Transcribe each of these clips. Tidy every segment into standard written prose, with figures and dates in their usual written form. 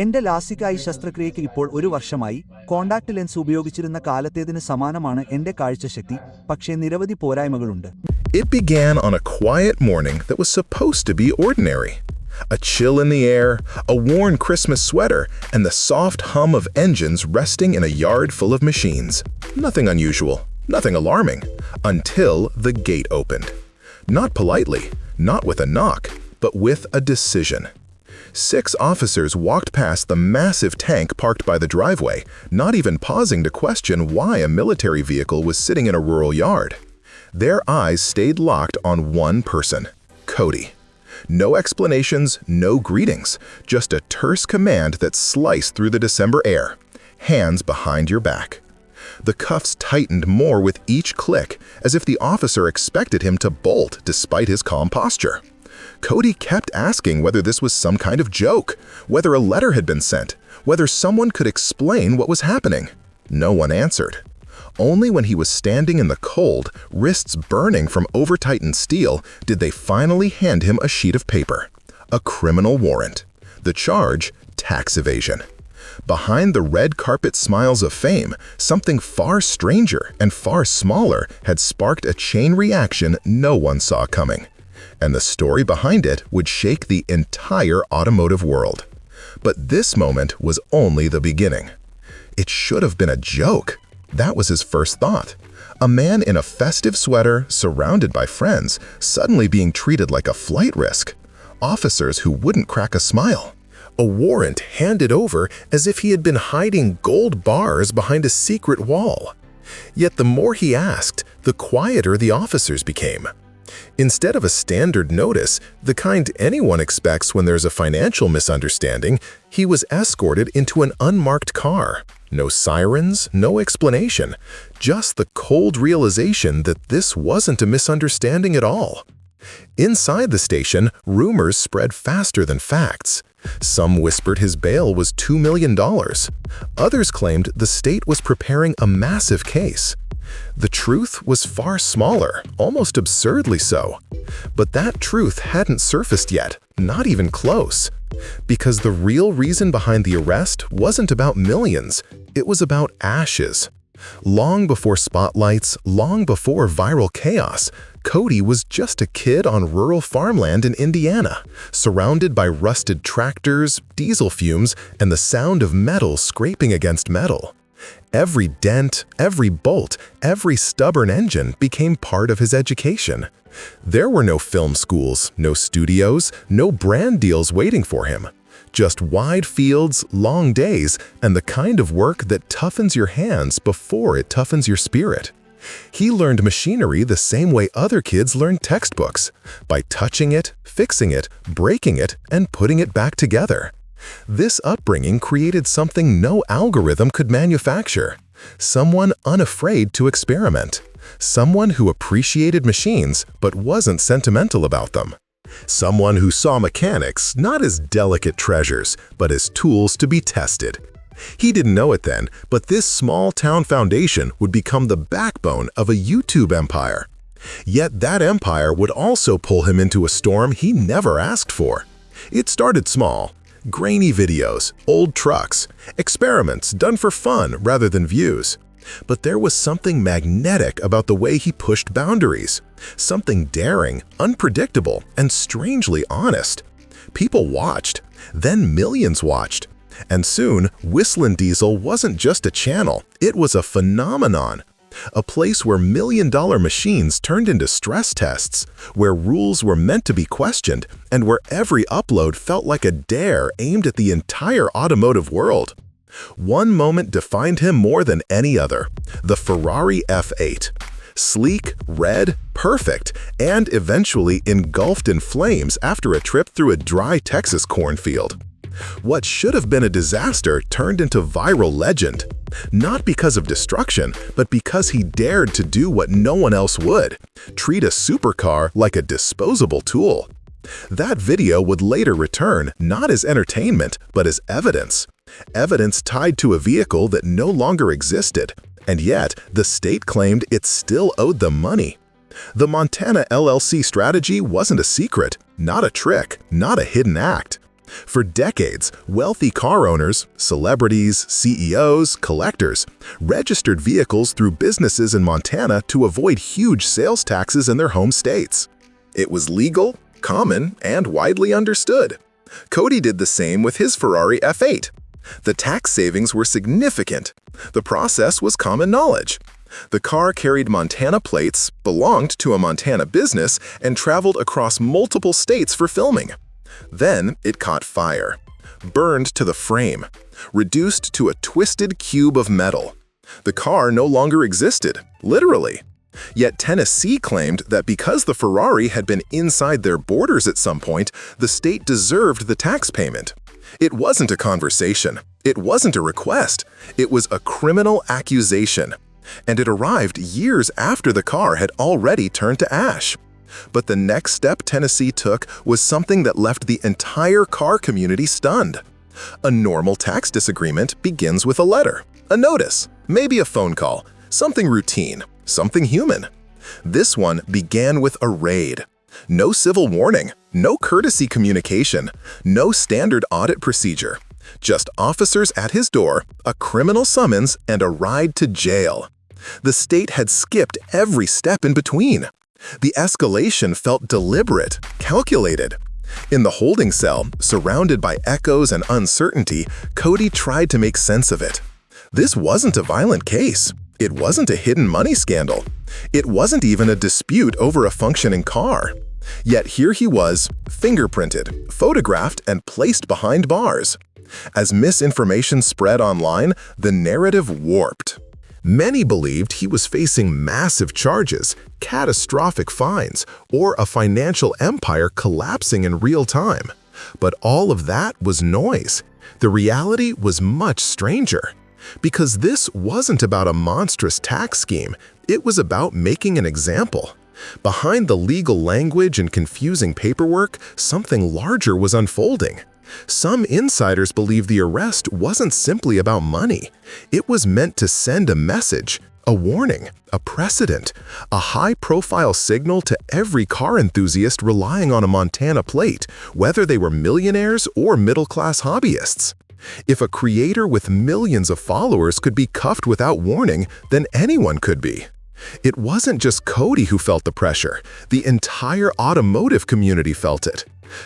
എന്റെ ലാസിക്കായി ശസ്ത്രക്രിയയ്ക്ക് ഇപ്പോൾ 1 വർഷമായി. കോണ്ടാക്ട് ലെൻസ് ഉപയോഗിച്ചിരുന്ന കാലത്തേതിന് സമാനമാണ് എന്റെ കാഴ്ചശക്തി, പക്ഷേ നിരവധി പോരായ്മകളുണ്ട്. It began on a quiet morning that was supposed to be ordinary. A chill in the air, a worn Christmas sweater, and the soft hum of engines resting in a yard full of machines. Nothing unusual, nothing alarming, until the gate opened. Not politely, not with a knock, but with a decision. 6 officers walked past the massive tank parked by the driveway, not even pausing to question why a military vehicle was sitting in a rural yard. Their eyes stayed locked on one person, Cody. No explanations, no greetings, just a terse command that sliced through the December air. Hands behind your back. The cuffs tightened more with each click, as if the officer expected him to bolt despite his calm posture. Cody kept asking whether this was some kind of joke, whether a letter had been sent, whether someone could explain what was happening. No one answered. Only when he was standing in the cold, wrists burning from over-tightened steel, did they finally hand him a sheet of paper. A criminal warrant. The charge, tax evasion. Behind the red carpet smiles of fame, something far stranger and far smaller had sparked a chain reaction no one saw coming. And the story behind it would shake the entire automotive world. But this moment was only the beginning. It should have been a joke. That was his first thought. A man in a festive sweater, surrounded by friends, suddenly being treated like a flight risk. Officers who wouldn't crack a smile. A warrant handed over as if he had been hiding gold bars behind a secret wall. Yet the more he asked, the quieter the officers became. Instead of a standard notice, the kind anyone expects when there's a financial misunderstanding, he was escorted into an unmarked car. No sirens, no explanation, just the cold realization that this wasn't a misunderstanding at all. Inside the station, rumors spread faster than facts. Some whispered his bail was $2 million. Others claimed the state was preparing a massive case. The truth was far smaller, almost absurdly so. But that truth hadn't surfaced yet, not even close. Because the real reason behind the arrest wasn't about millions, it was about ashes. Long before spotlights, long before viral chaos, Cody was just a kid on rural farmland in Indiana, surrounded by rusted tractors, diesel fumes, and the sound of metal scraping against metal. Every dent, every bolt, every stubborn engine became part of his education. There were no film schools, no studios, no brand deals waiting for him. Just wide fields, long days, and the kind of work that toughens your hands before it toughens your spirit. He learned machinery the same way other kids learn textbooks, by touching it, fixing it, breaking it, and putting it back together. This upbringing created something no algorithm could manufacture. Someone unafraid to experiment. Someone who appreciated machines but wasn't sentimental about them. Someone who saw mechanics not as delicate treasures, but as tools to be tested. He didn't know it then, but this small-town foundation would become the backbone of a YouTube empire. Yet that empire would also pull him into a storm he never asked for. It started small. Grainy videos, old trucks, experiments done for fun rather than views. But there was something magnetic about the way he pushed boundaries, something daring, unpredictable, and strangely honest. People watched, then millions watched. And soon, WhistlinDiesel wasn't just a channel, it was a phenomenon. A place where million-dollar machines turned into stress tests, where rules were meant to be questioned, and where every upload felt like a dare aimed at the entire automotive world. One moment defined him more than any other: the Ferrari F8. Sleek, red, perfect, and eventually engulfed in flames after a trip through a dry Texas cornfield. What should have been a disaster turned into viral legend. Not because of destruction, but because he dared to do what no one else would: treat a supercar like a disposable tool. That video would later return not as entertainment, but as evidence. Evidence tied to a vehicle that no longer existed, and yet the state claimed it still owed them money. The Montana LLC strategy wasn't a secret, not a trick, not a hidden act. For decades, wealthy car owners, celebrities, CEOs, collectors, registered vehicles through businesses in Montana to avoid huge sales taxes in their home states. It was legal, common, and widely understood. Cody did the same with his Ferrari F8. The tax savings were significant. The process was common knowledge. The car carried Montana plates, belonged to a Montana business, and traveled across multiple states for filming. Then it caught fire, burned to the frame, reduced to a twisted cube of metal. The car no longer existed, literally. Yet Tennessee claimed that because the Ferrari had been inside their borders at some point, the state deserved the tax payment. It wasn't a conversation. It wasn't a request. It was a criminal accusation. And it arrived years after the car had already turned to ash. But the next step Tennessee took was something that left the entire car community stunned. A normal tax disagreement begins with a letter, a notice, maybe a phone call, something routine, something human. This one began with a raid. No civil warning, no courtesy communication, no standard audit procedure. Just officers at his door, a criminal summons, and a ride to jail. The state had skipped every step in between. The escalation felt deliberate, calculated. In the holding cell, surrounded by echoes and uncertainty, Cody tried to make sense of it. This wasn't a violent case. It wasn't a hidden money scandal. It wasn't even a dispute over a functioning car. Yet here he was, fingerprinted, photographed, and placed behind bars. As misinformation spread online, the narrative warped. Many believed he was facing massive charges, catastrophic fines, or a financial empire collapsing in real time. But all of that was noise. The reality was much stranger. Because this wasn't about a monstrous tax scheme, it was about making an example. Behind the legal language and confusing paperwork, something larger was unfolding. Some insiders believe the arrest wasn't simply about money. It was meant to send a message, a warning, a precedent, a high-profile signal to every car enthusiast relying on a Montana plate, whether they were millionaires or middle-class hobbyists. If a creator with millions of followers could be cuffed without warning, then anyone could be. It wasn't just Cody who felt the pressure. The entire automotive community felt it.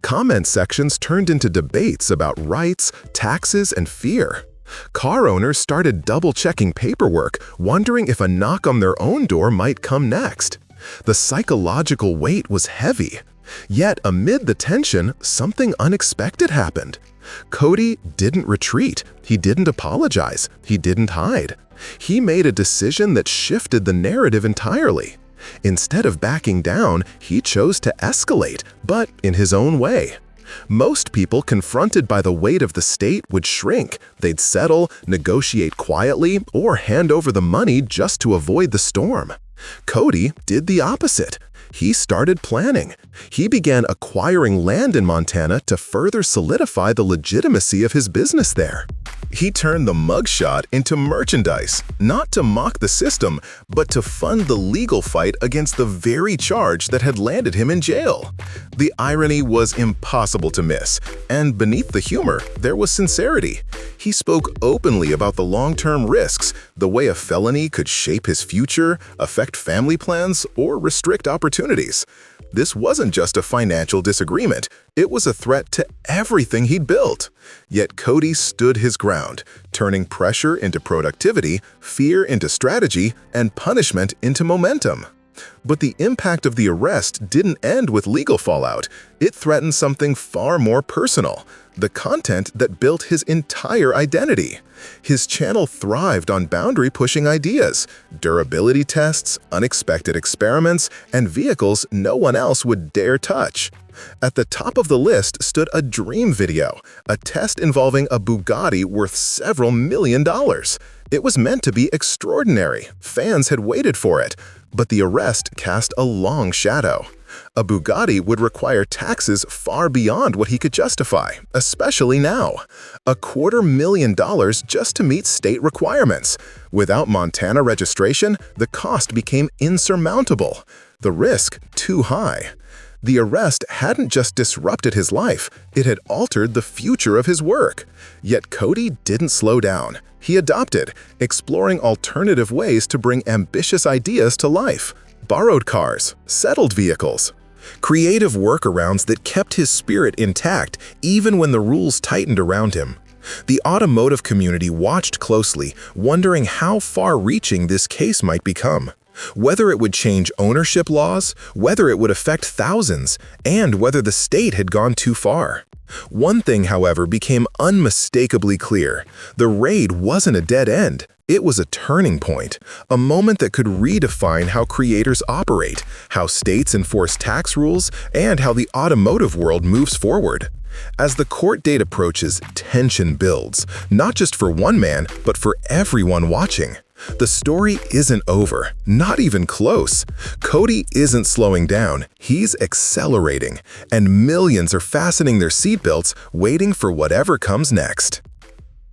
Comment sections turned into debates about rights, taxes, and fear. Car owners started double-checking paperwork, wondering if a knock on their own door might come next. The psychological weight was heavy. Yet, amid the tension, something unexpected happened. Cody didn't retreat. He didn't apologize. He didn't hide. He made a decision that shifted the narrative entirely. Instead of backing down, he chose to escalate, but in his own way. Most people confronted by the weight of the state would shrink. They'd settle, negotiate quietly, or hand over the money just to avoid the storm. Cody did the opposite. He started planning. He began acquiring land in Montana to further solidify the legitimacy of his business there. He turned the mugshot into merchandise, not to mock the system, but to fund the legal fight against the very charge that had landed him in jail. The irony was impossible to miss, and beneath the humor, there was sincerity. He spoke openly about the long-term risks, the way a felony could shape his future, affect family plans, or restrict opportunities. This wasn't just a financial disagreement, it was a threat to everything he'd built. Yet Cody stood his ground, turning pressure into productivity, fear into strategy, and punishment into momentum. But the impact of the arrest didn't end with legal fallout. It threatened something far more personal, the content that built his entire identity. His channel thrived on boundary-pushing ideas, durability tests, unexpected experiments, and vehicles no one else would dare touch. At the top of the list stood a dream video, a test involving a Bugatti worth several $1 million. It was meant to be extraordinary. Fans had waited for it. But the arrest cast a long shadow. A Bugatti would require taxes far beyond what he could justify, especially now. $250,000 just to meet state requirements. Without Montana registration, the cost became insurmountable. The risk too high. The arrest hadn't just disrupted his life, it had altered the future of his work. Yet Cody didn't slow down. He adopted, exploring alternative ways to bring ambitious ideas to life. Borrowed cars, settled vehicles. Creative workarounds that kept his spirit intact even when the rules tightened around him. The automotive community watched closely, wondering how far-reaching this case might become. Whether it would change ownership laws, whether it would affect thousands, and whether the state had gone too far. One thing, however, became unmistakably clear. The raid wasn't a dead end. It was a turning point, a moment that could redefine how creators operate, how states enforce tax rules, and how the automotive world moves forward. As the court date approaches, tension builds, not just for one man, but for everyone watching. The story isn't over, not even close. Cody isn't slowing down, he's accelerating, and millions are fastening their seatbelts, waiting for whatever comes next.